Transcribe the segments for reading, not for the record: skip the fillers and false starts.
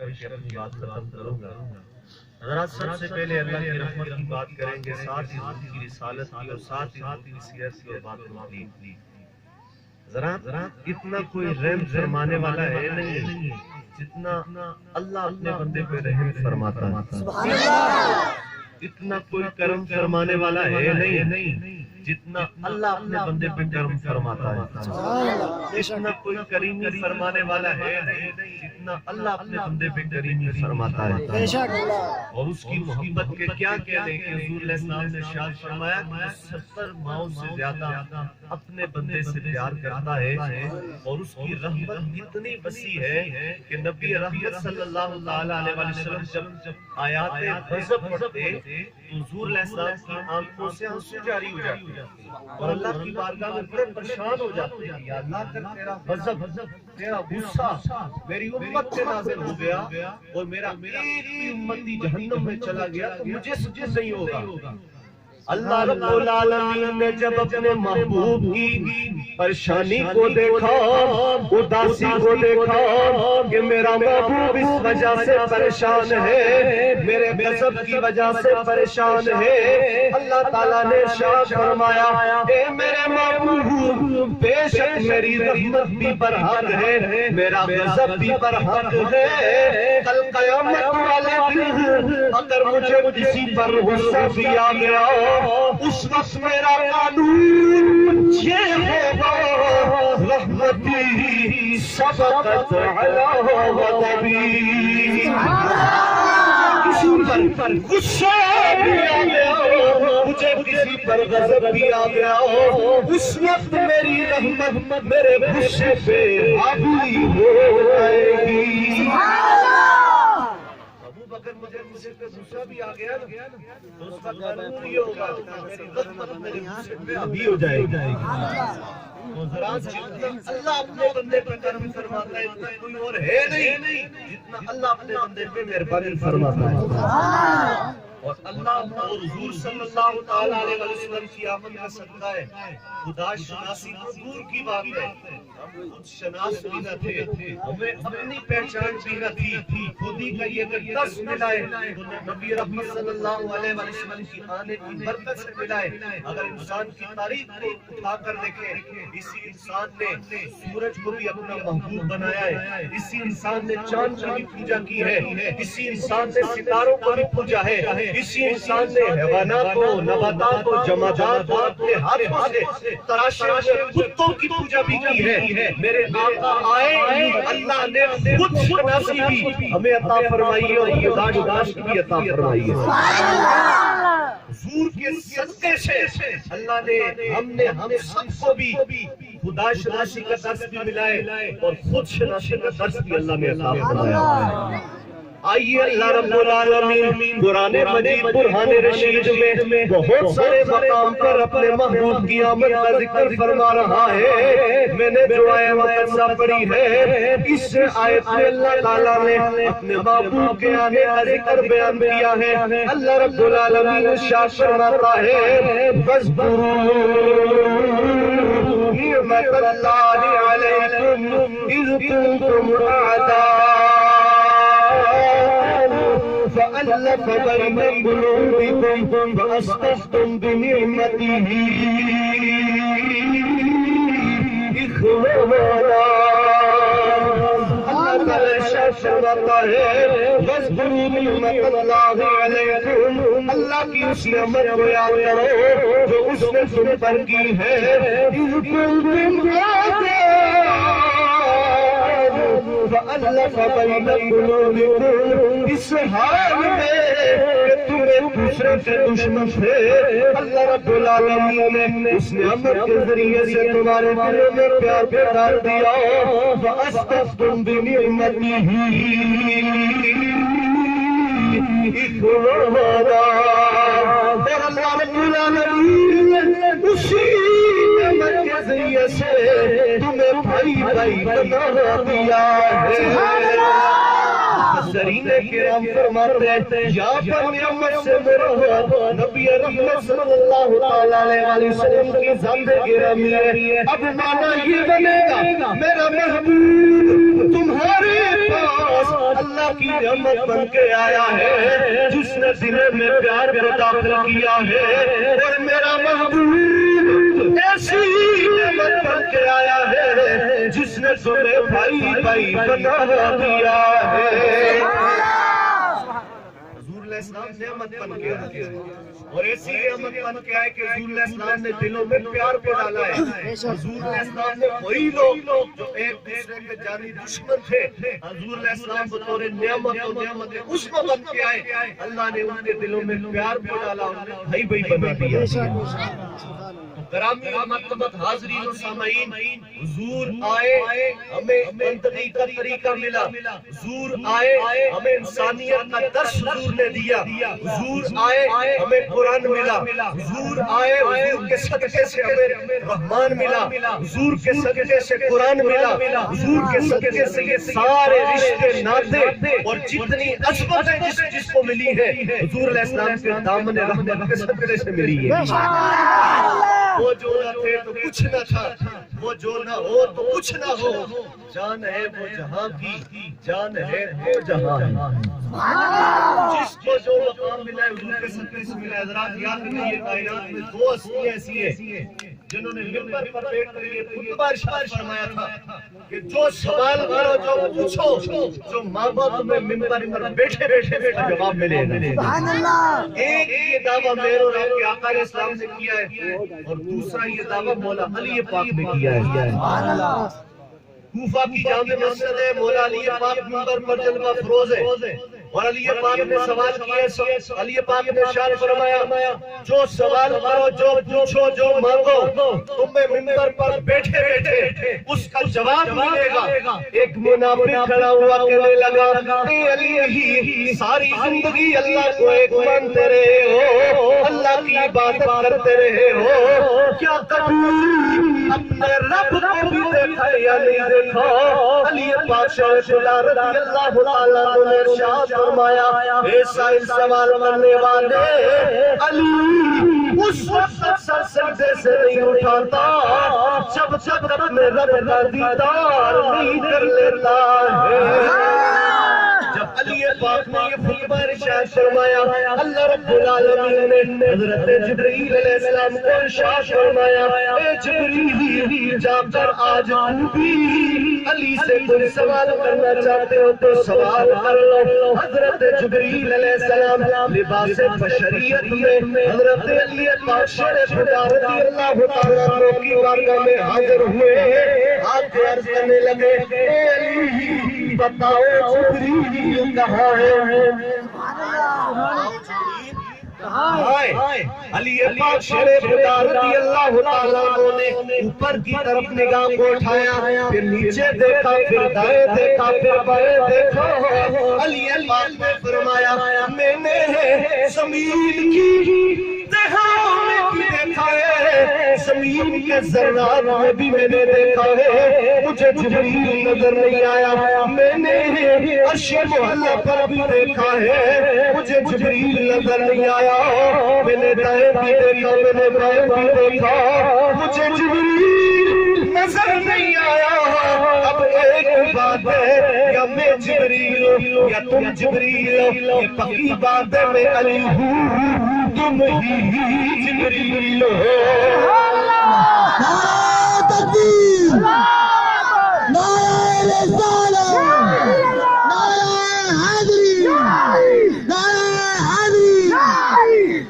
کر کے اپنی بات ختم کروں گا۔ حضرات سب سے پہلے اللہ کی رحمت کی بات کریں گے، ساتھ ہی ان کی رسالت کی اور ساتھ ہی ان کی سیرت کی اور بات کریں گے۔ ذرا اتنا کوئی رحم فرمانے والا ہے نہیں جتنا اللہ اپنے بندے پہ رحم فرماتا ہے۔ سبحان اللہ۔ اتنا کوئی کرم فرمانے والا ہے نہیں جتنا اللہ اپنے بندے پہ کرم فرماتا ہے۔ اتنا کوئی کریمی فرمانے والا ہے نہیں جتنا اللہ اپنے بندے پہ کریمی فرماتا ہے۔ اور اس کی محبت کے کیا کہنے کہ حضور علیہ السلام نے ارشاد فرمایا کہ 70 ماؤں سے زیادہ اپنے بندے سے پیار کرتا ہے، اور اس کی رحمت اتنی وسیع ہے کہ نبی رحمت صلی اللہ علیہ وسلم جب آیات غضب پڑھتے تو حضور علیہ السلام کی آنکھوں سے آنسو جاری ہو جاتے اور اللہ کی بارگاہ میں بڑے پریشان ہو جاتے ہیں، یا اللہ کر تیرا غضب، تیرا غصہ میری امت پہ نازل ہو گیا اور میرا ایک بھی امتی جہنم میں چلا گیا تو مجھے سجد نہیں ہوگا۔ اللہ رب العالمین نے جب اپنے محبوب کی پریشانی کو دیکھا، اداسی کو دیکھا کہ میرا محبوب اس وجہ سے پریشان ہے، میرے غضب کی وجہ سے پریشان ہے، اللہ تعالیٰ نے ارشاد فرمایا اے میرے محبوب بے شک میری رحمت بھی برحق ہے، میرا غضب بھی برحق ہے، کل قیامت والے دن اگر مجھے کسی پر غصہ بھی آ گیا اس وقت میرا قانون یہ ہوگا رحمتی سبقت علی غضبی۔ کسی پر غصہ بھی آ گیا ہو، مجھے کسی پر غضب بھی آ گیا ہو، اس وقت میری رحمت میرے غصے پہ حاوی ہو جائے گی۔ اگر مجھے غصے پہ غصہ بھی آ گیا تو اس کا قانون یہ ہوگا میری رحمت میرے غصے پہ حاوی ہو جائے گی۔ اللہ اپنے بندے پہ کرم فرماتا ہے اتنا کوئی اور ہے نہیں جتنا اللہ اپنے بندے پہ مہربانی فرماتا ہے۔ اور اللہ اور حضور صلی اللہ علیہ وسلم کی آمد کا صدقہ ہے، خدا شناسی تو دور کی بات ہے، ہم خود شناس بھی نہ تھے، ہمیں اپنی پہچان بھی نہ تھی، خودی کا یہ درس ملائے تو نبی رحمت صلی اللہ علیہ وسلم کی آنے کی برکت سے ملائے۔ اگر انسان کی تاریخ کو اٹھا کر دیکھیں، اسی انسان نے سورج کو بھی اپنا محبوب بنایا ہے، اسی انسان نے چاند کو بھی پوجا کی ہے، اسی انسان نے ستاروں کو بھی پوجا ہے، اسی انسان نے حیوانات کو، نباتات کو، جمادات کو اپنے ہاتھوں سے تراشے ہوئے بتوں کی پوجا بھی کی ہے۔ میرے آقا آئے، اللہ نے خود شناسی بھی ہمیں عطا فرمائی اور خدا شناسی بھی عطا فرمائی ہے۔ حضور کے صدقے سے اللہ نے ہم سب کو بھی خدا شناسی کا درس بھی ملائے اور خود شناسی کا درس بھی اللہ نے عطا فرمایا۔ آئیے اللہ رب العالمین قرآن مجید برہان رشید میں بہت سارے مقام پر اپنے محبوب کی آمد کا ذکر فرما رہا ہے۔ میں نے جو آیت مقدسہ پڑھی ہے اس آیت میں اللہ تعالیٰ نے اپنے محبوب کے آنے کا ذکر بیان کیا ہے۔ اللہ رب العالمین ارشاد فرماتا ہے وَاذْكُرُوا نِعْمَتَ اللَّهِ عَلَيْكُمْ إِذْ كُنتُمْ أَعْدَاءً فألف بين قلوبكم فأصبحتم بنعمته إخوانا۔ اللہ تعالیٰ ارشاد فرماتا ہے وَاذْكُرُوا نِعْمَتَ اللَّهِ عَلَيْكُمْ، اللہ کی اس نعمت کو یاد کرو جو اس نے تم پر کی ہے۔ إِذْ كُنتُمْ أَعْدَاءً فألف بين قلوبكم، اس حال میں کہ تم ایک دوسرے سے دشمن تھے، اللہ رب العالمین نے اس نعمت کے ذریعے سے تمہارے دلوں میں پیار پیدا دیا۔ فأصبحتم بنعمته إخوانا، اور اللہ رب العالمین نے اسی نعمت کے ذریعے سے تمہیں بھائی بھائی بنا دیا ہے۔ مفسرین کرام فرماتے ہیں یہاں پر نعمت سے مراد نبی رحمت صلی اللہ علیہ وسلم کی ذات گرامی ہے۔ اب معنی یہ بنے گا میرا محبوب تمہارے پاس عباس اللہ کی رحمت بن کے آیا ہے، جس نے دل میں پیار کو داخل کیا ہے، اور میرا محبوب ایسی نعمت بن کے آیا ہے جس نے تمہیں بھائی بھائی بنا دیا ہے۔ حضور علیہ السلام نعمت بن کے آئے اور ایسی نعمت بن کے آئے کہ حضور علیہ السلام نے دلوں میں پیار کو ڈالا ہے۔ حضور علیہ السلام نے وہی لوگ جو ایک دوسرے کے جانی دشمن تھے، حضور علیہ السلام بطور نعمت و نعمت اس کو بن کے آئے، اللہ نے ان کے دلوں میں پیار کو ڈالا، انہیں بھائی بھائی بنا دیا۔ گرامی و مرتبت حاضرین و سامعین، حضور آئے ہمیں بندگی کا طریقہ ملا، حضور آئے ہمیں انسانیت کا درس حضور نے دیا، حضور آئے ہمیں قرآن ملا، حضور آئے حضور کے صدقے سے ہمیں رحمان ملا، حضور کے صدقے سے قرآن ملا، حضور کے صدقے سے یہ سارے رشتے ناطے اور جتنی عظمتیں جس کو ملی ہے حضور علیہ السلام کے دامن رحمت کے صدقے سے ملی ہے۔ وہ جو نہ تھے تو کچھ نہ تھا، وہ جو نہ ہو تو کچھ نہ ہو، جان ہے وہ جہاں کی، جان ہے وہ جہاں ہے۔ جس کو جو مقام ملا ہے حضور کے صدقے سے ملا ہے۔ حضرات یاد رکھیں یہ کائنات میں دو ہستیاں ایسی ہیں جنہوں نے ممبر پر بیٹھ کر یہ خطبہ ارشاد فرمایا تھا کہ جو سوال کرو جو پوچھو، جو مانگو تمہیں ممبر پر بیٹھے بیٹھے جواب ملے گا۔ ایک یہ دعویٰ میرے اور آپ کے آقا علیہ السلام نے کیا ہے، اور دوسرا یہ دعویٰ مولا علی پاک نے کیا ہے۔ کوفہ کی جامع مسجد ہے، مولا علی پاک ممبر پر جلوہ فروز ہے، اور علی پاک نے سوال کیا، علی پاک نے ارشاد فرمایا جو سوال کرو جو پوچھو جو مانگو تمہیں ممبر پر بیٹھے بیٹھے اس کا جواب ملے گا۔ ایک منافق کھڑا ہوا کہنے لگا اے علی ساری زندگی اللہ کو ایک مانتے رہے ہو، اللہ کی عبادت کرتے رہے ہو، کیا کبھی اپنے رب کو بھی دیکھا یا نہیں دیکھا؟ علی پاک شاہ رضی اللہ تعالیٰ نے ارشاد فرمایا ایسا سوال کرنے والے علی اس وقت سر سجدے سے نہیں اٹھاتا جب جب اپنے رب کا دیدار نہیں کر لیتا ہے۔ جب علی پاک نے یہ خطبہ ارشاد فرمایا، اللہ رب العالمین نے حضرت جبریل علیہ السلام کو ارشاد فرمایا اے جبریل جا کر آج بھی علی سے کوئی سوال کرنا چاہتے ہو تو سوال کر لو۔ حضرت جبریل علیہ السلام لباس بشریت میں حضرت علی پاک شرف خدا رضی اللہ تعالیٰ عنہ کی بارگاہ میں حاضر ہوئے، آپ کے عرض کرنے لگے اے علی بتاؤ جبریل کہاں ہے؟ علی پاک شرف خدا رضی اللہ تعالیٰ عنہ نے اوپر کی طرف نگاہ کو اٹھایا، پھر نیچے دیکھا، پھر دائیں دیکھا، پھر بائیں دیکھا۔ علی پاک نے فرمایا میں نے زمین کی تہوں میں بھی دیکھا ہے، زمین کے ذرات میں بھی میں نے دیکھا ہے، مجھے جبریل نظر نہیں آیا۔ میں نے عرش معلیٰ پر بھی دیکھا ہے، مجھے جبریل نظر نہیں آیا۔ میں نے دائیں بھی دیکھا، میں نے بائیں بھی دیکھا، مجھے جبریل نظر نہیں آیا۔ اب ایک بات ہے یا میں جبریل یا تم جبریل، یہ پکی بات ہے میں علی ہوں تم ہی جبریل ہو۔ نعرہ تکبیر، نعرہ رسالت، نعرہ حیدری، نعرہ حیدری،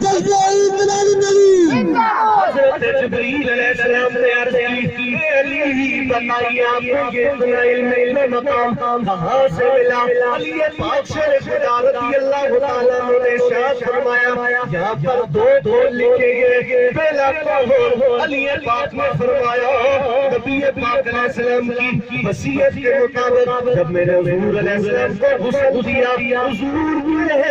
جذبہ امتداد النبی۔ حضرت جبریل علیہ السلام نے عرض کی اے علی بتائیے آپ کو یہ اتنا علم مقام کہاں سے ملا؟ علی پاک شرف خدا رضی اللہ تعالیٰ عنہ نے ارشاد فرمایا یہاں پر دو لکھے گئے، پہلا کہو علی پاک نے فرمایا نبی پاک علیہ السلام کی وصیت کے مطابق جب میں نے حضور علیہ السلام کو غسل دیا، حضور نے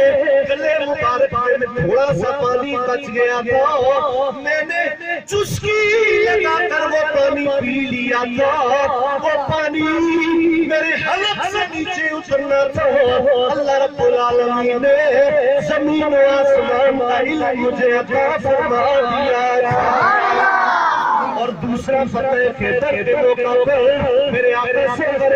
گلے مبارک میں تھوڑا سا پانی بچ گیا تھا، میں نے چسکی لگا کر وہ پانی پی لیا تھا، وہ پانی میرے حلق سے نیچے اترنا تھا۔ اللہ رب العالمین نے زمین و آسمان کا علم مجھے عطا فرما دیا۔ اور دوسرا فتح خیبر کے موقع پر میرے آقا سرور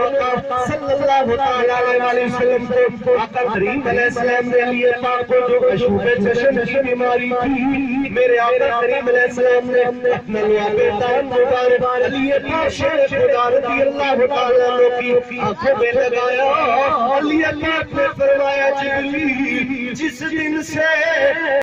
آقا صلی اللہ علیہ وسلم کو آقا کریم علیہ السلام نے علی پاک کو جو عشوب چشم کی بیماری تھی، میرے آقا کریم علیہ السلام نے اپنا لعاب دان مبارک علی پاک شیر خدا رضی اللہ تعالیٰ عنہ کی آنکھوں میں لگایا۔ علی پاک نے فرمایا جبریل جس دن سے